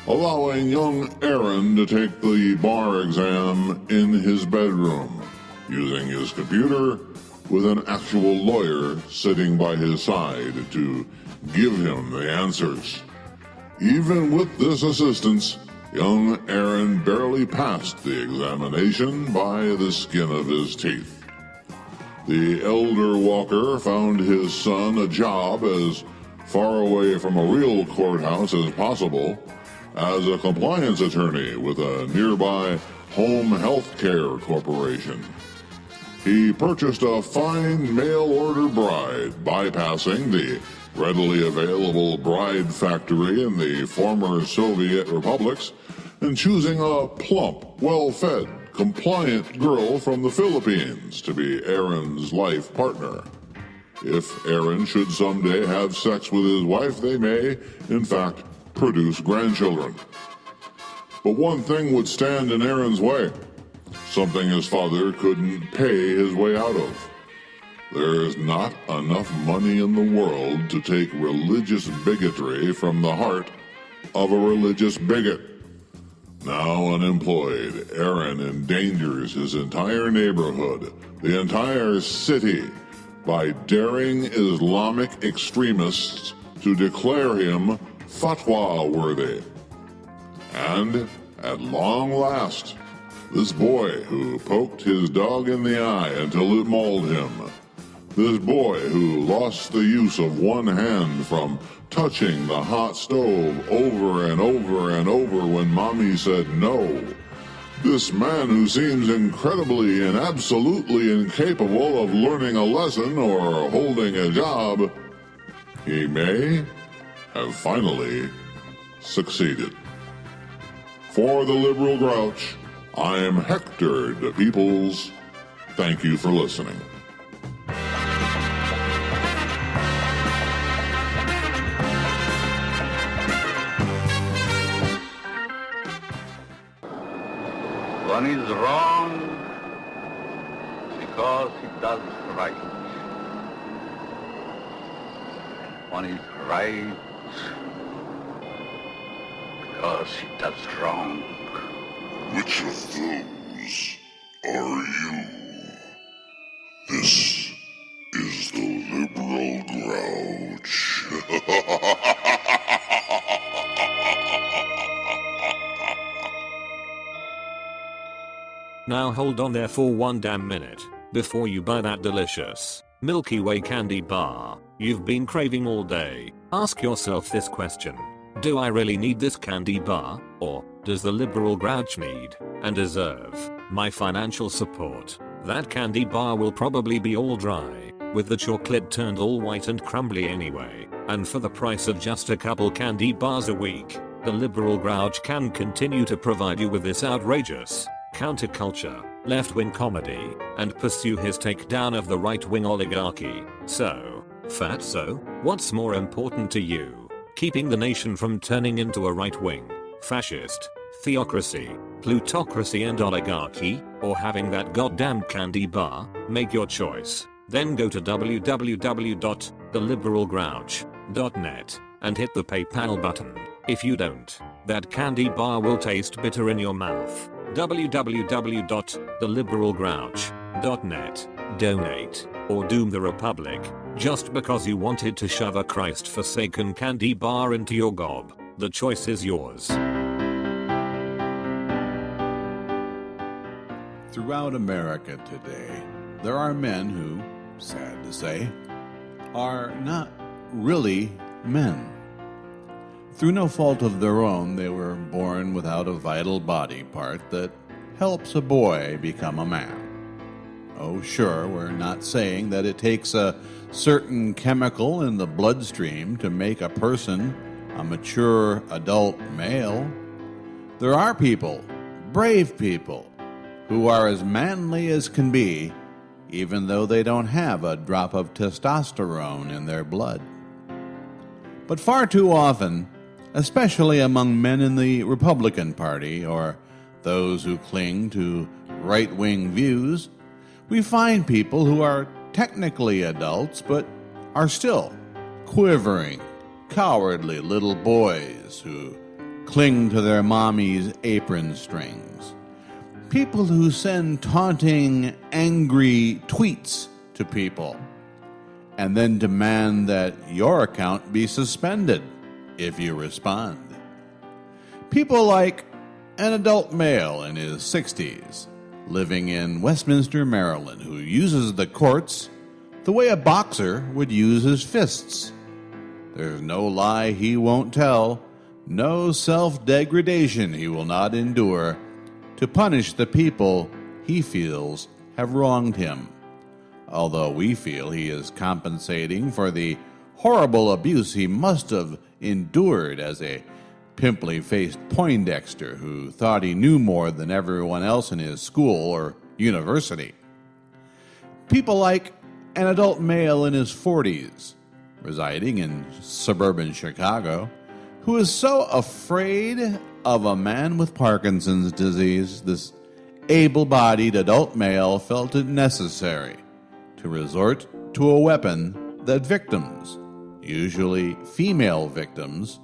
allowing young Aaron to take the bar exam in his bedroom, using his computer with an actual lawyer sitting by his side to give him the answers. Even with this assistance, young Aaron barely passed the examination by the skin of his teeth. The elder Walker found his son a job as far away from a real courthouse as possible as a compliance attorney with a nearby home health care corporation. He purchased a fine mail-order bride, bypassing the readily available bride factory in the former Soviet republics, and choosing a plump, well-fed, compliant girl from the Philippines to be Aaron's life partner. If Aaron should someday have sex with his wife, they may, in fact, produce grandchildren. But one thing would stand in Aaron's way, something his father couldn't pay his way out of. There is not enough money in the world to take religious bigotry from the heart of a religious bigot. Now unemployed, Aaron endangers his entire neighborhood, the entire city, by daring Islamic extremists to declare him fatwa-worthy. And, at long last, this boy who poked his dog in the eye until it mauled him, this boy who lost the use of one hand from touching the hot stove over and over and over when Mommy said no, this man who seems incredibly and absolutely incapable of learning a lesson or holding a job, he may have finally succeeded. For the Liberal Grouch, I am Hector de Peoples. Thank you for listening. One is wrong because he does right. One is right because he does wrong. Which of those are you? This is the Liberal Grouch. Now hold on there for one damn minute, before you buy that delicious Milky Way candy bar you've been craving all day. Ask yourself this question: do I really need this candy bar, or does the Liberal Grouch need and deserve my financial support? That candy bar will probably be all dry, with the chocolate turned all white and crumbly anyway, and for the price of just a couple candy bars a week, the Liberal Grouch can continue to provide you with this outrageous counterculture, left-wing comedy, and pursue his takedown of the right-wing oligarchy. So, Fatso, what's more important to you? Keeping the nation from turning into a right-wing, fascist, theocracy, plutocracy and oligarchy, or having that goddamn candy bar? Make your choice. Then go to www.theliberalgrouch.net and hit the PayPal button. If you don't, that candy bar will taste bitter in your mouth. www.theliberalgrouch.net. Donate, or doom the Republic, just because you wanted to shove a Christ-forsaken candy bar into your gob. The choice is yours. Throughout America today, there are men who, sad to say, are not really men. Through no fault of their own, they were born without a vital body part that helps a boy become a man. Oh, sure, we're not saying that it takes a certain chemical in the bloodstream to make a person a mature adult male. There are people, brave people, who are as manly as can be, even though they don't have a drop of testosterone in their blood. But far too often, especially among men in the Republican Party or those who cling to right-wing views, we find people who are technically adults but are still quivering, cowardly little boys who cling to their mommy's apron strings. People who send taunting, angry tweets to people and then demand that your account be suspended if you respond. People like an adult male in his 60s, living in Westminster, Maryland, who uses the courts the way a boxer would use his fists. There's no lie he won't tell, no self-degradation he will not endure to punish the people he feels have wronged him, although we feel he is compensating for the horrible abuse he must have endured as a pimply-faced Poindexter who thought he knew more than everyone else in his school or university. People like an adult male in his 40s, residing in suburban Chicago, who is so afraid of a man with Parkinson's disease, this able-bodied adult male felt it necessary to resort to a weapon that victims, usually female victims,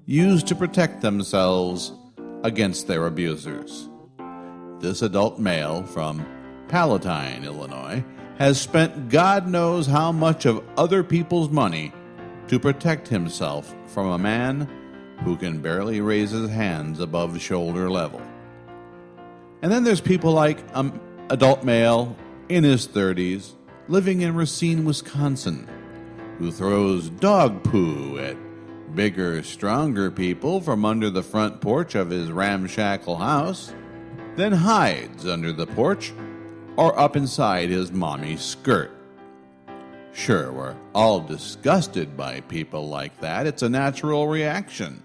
use to protect themselves against their abusers. This adult male from Palatine, Illinois, has spent God knows how much of other people's money to protect himself from a man who can barely raise his hands above shoulder level. And then there's people like adult male in his 30s living in Racine, Wisconsin, who throws dog poo at bigger, stronger people from under the front porch of his ramshackle house, then hides under the porch or up inside his mommy's skirt. Sure, we're all disgusted by people like that. It's a natural reaction.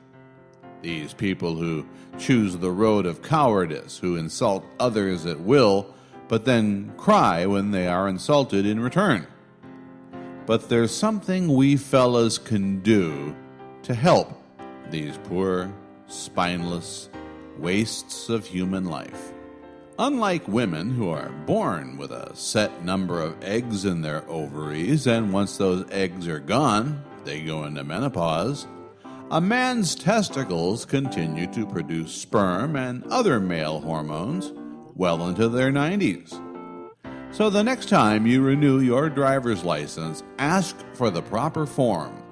These people who choose the road of cowardice, who insult others at will, but then cry when they are insulted in return. But there's something we fellas can do to help these poor, spineless wastes of human life. Unlike women who are born with a set number of eggs in their ovaries, and once those eggs are gone, they go into menopause, a man's testicles continue to produce sperm and other male hormones well into their 90s. So the next time you renew your driver's license, ask for the proper form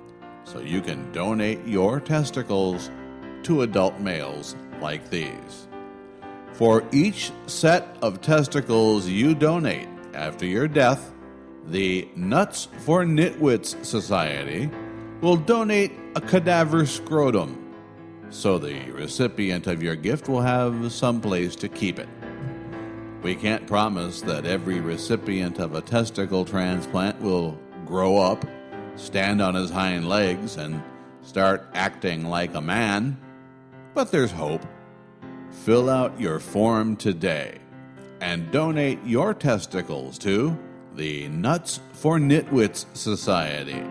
so you can donate your testicles to adult males like these. For each set of testicles you donate after your death, the Nuts for Nitwits Society will donate a cadaver scrotum, so the recipient of your gift will have some place to keep it. We can't promise that every recipient of a testicle transplant will grow up, stand on his hind legs, and start acting like a man, but there's hope. Fill out your form today and donate your testicles to the Nuts for Nitwits Society.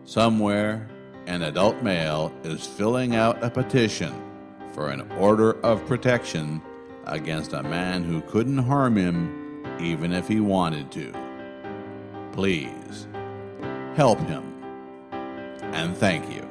Somewhere, an adult male is filling out a petition for an order of protection against a man who couldn't harm him even if he wanted to. Please, help him. And thank you.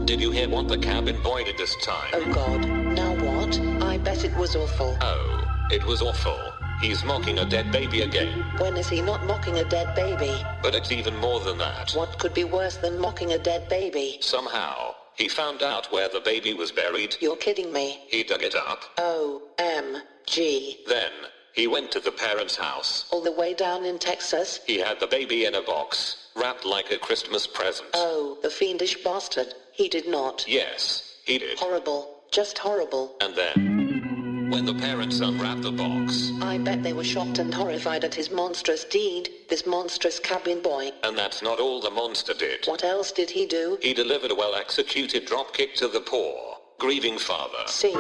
Did you hear what the cabin boy did this time? Oh God, now what? I bet it was awful. Oh, it was awful. He's mocking a dead baby again. When is he not mocking a dead baby? But it's even more than that. What could be worse than mocking a dead baby? Somehow, he found out where the baby was buried. You're kidding me. He dug it up. O-M-G. Then, he went to the parents' house. All the way down in Texas? He had the baby in a box, wrapped like a Christmas present. Oh, the fiendish bastard. He did not. Yes, he did. Horrible. Just horrible. And then, when the parents unwrapped the box, I bet they were shocked and horrified at his monstrous deed, this monstrous cabin boy. And that's not all the monster did. What else did he do? He delivered a well-executed dropkick to the poor, grieving father. See?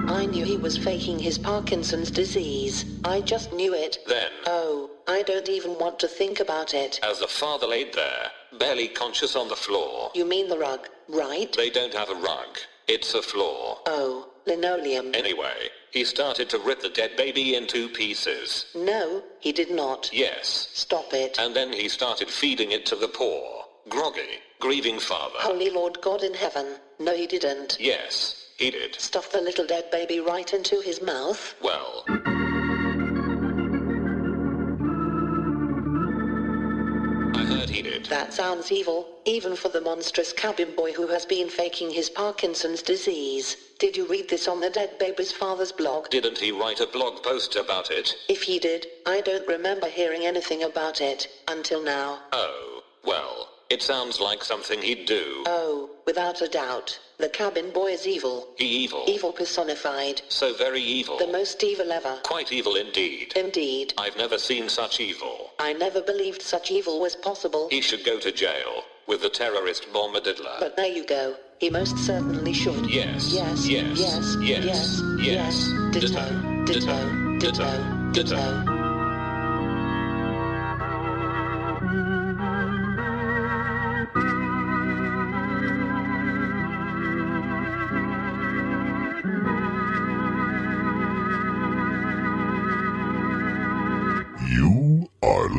I knew he was faking his Parkinson's disease. I just knew it. Then, oh, I don't even want to think about it. As the father laid there, barely conscious on the floor. You mean the rug, right? They don't have a rug. It's a floor. Oh, linoleum. Anyway, he started to rip the dead baby in 2 pieces. No, he did not. Yes. Stop it. And then he started feeding it to the poor, groggy, grieving father. Holy Lord God in heaven. No, he didn't. Yes, he did. Stuff the little dead baby right into his mouth? Well, I heard he did. That sounds evil, even for the monstrous cabin boy who has been faking his Parkinson's disease. Did you read this on the dead baby's father's blog? Didn't he write a blog post about it? If he did, I don't remember hearing anything about it, until now. Oh, well, it sounds like something he'd do. Oh, without a doubt. The cabin boy is evil. Evil. Evil personified. So very evil. The most evil ever. Quite evil indeed. Indeed. I've never seen such evil. I never believed such evil was possible. He should go to jail with the terrorist bombardilla. But there you go. He most certainly should. Yes. Yes. Yes. Yes. Yes. Yes. Yes. Ditto. Ditto. Ditto. Ditto.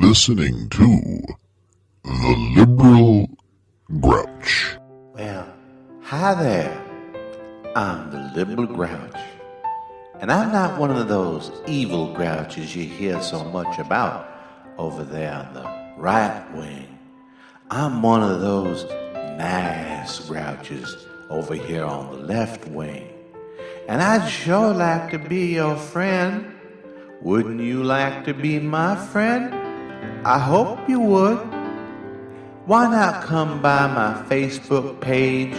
listening to The Liberal Grouch. Well, hi there. I'm the Liberal Grouch. And I'm not one of those evil grouches you hear so much about over there on the right wing. I'm one of those nice grouches over here on the left wing. And I'd sure like to be your friend. Wouldn't you like to be my friend? I hope you would. Why not come by my Facebook page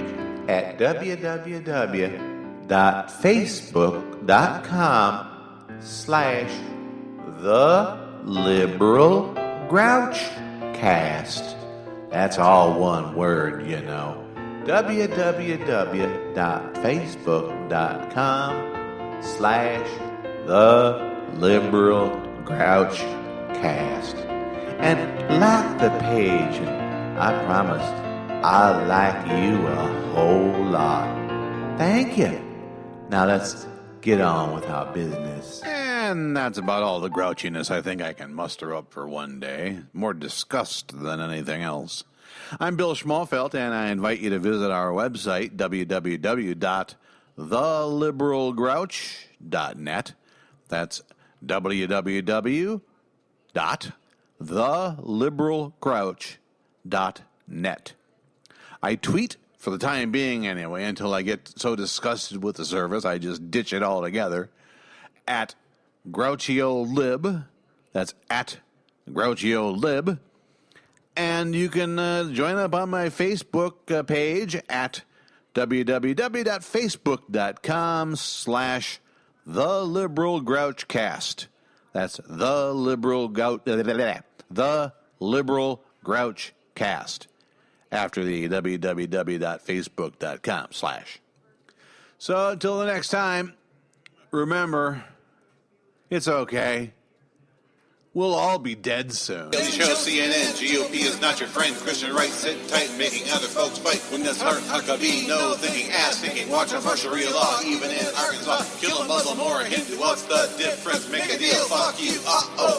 at www.facebook.com/TheLiberalGrouchCast. That's all one word, you know. www.facebook.com/TheLiberalGrouchCast. And like the page, and I promise I'll like you a whole lot. Thank you. Now let's get on with our business. And that's about all the grouchiness I think I can muster up for one day. More disgust than anything else. I'm Bill Schmalfelt, and I invite you to visit our website, www.theliberalgrouch.net. That's www.theliberalgrouch.net. I tweet, for the time being anyway, until I get so disgusted with the service I just ditch it altogether, at GrouchyOLib. That's at GrouchyOLib. And you can join up on my Facebook page at www.facebook.com/TheLiberalGrouchCast. That's The Liberal Grouchcast. After the www.facebook.com/. So until the next time, remember, it's okay. We'll all be dead soon. Daily show CNN, GOP is not your friend. Christian right sitting tight and making other folks fight. When this heart Huckabee, no thinking, ass thinking. Watching for Sharia law, even in Arkansas. Kill a Muslim or a Hindu, what's the difference? Make a deal, fuck you.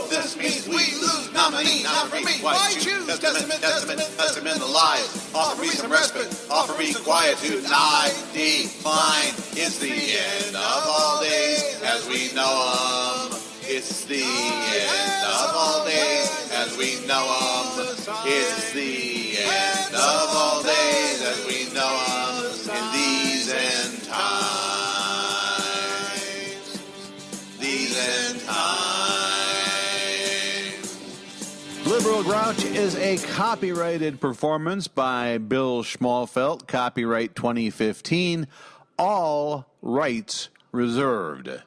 This means we lose. Nominee, not for me. Why choose? Testament, the lies. Offer me some respite, offer me quietude. I decline. It's the end of all days as we know them. It's the end of all days as we know them. It's the end of all days as we know them in these end times. These end times. Liberal Grouch is a copyrighted performance by Bill Schmalfelt, copyright 2015, all rights reserved.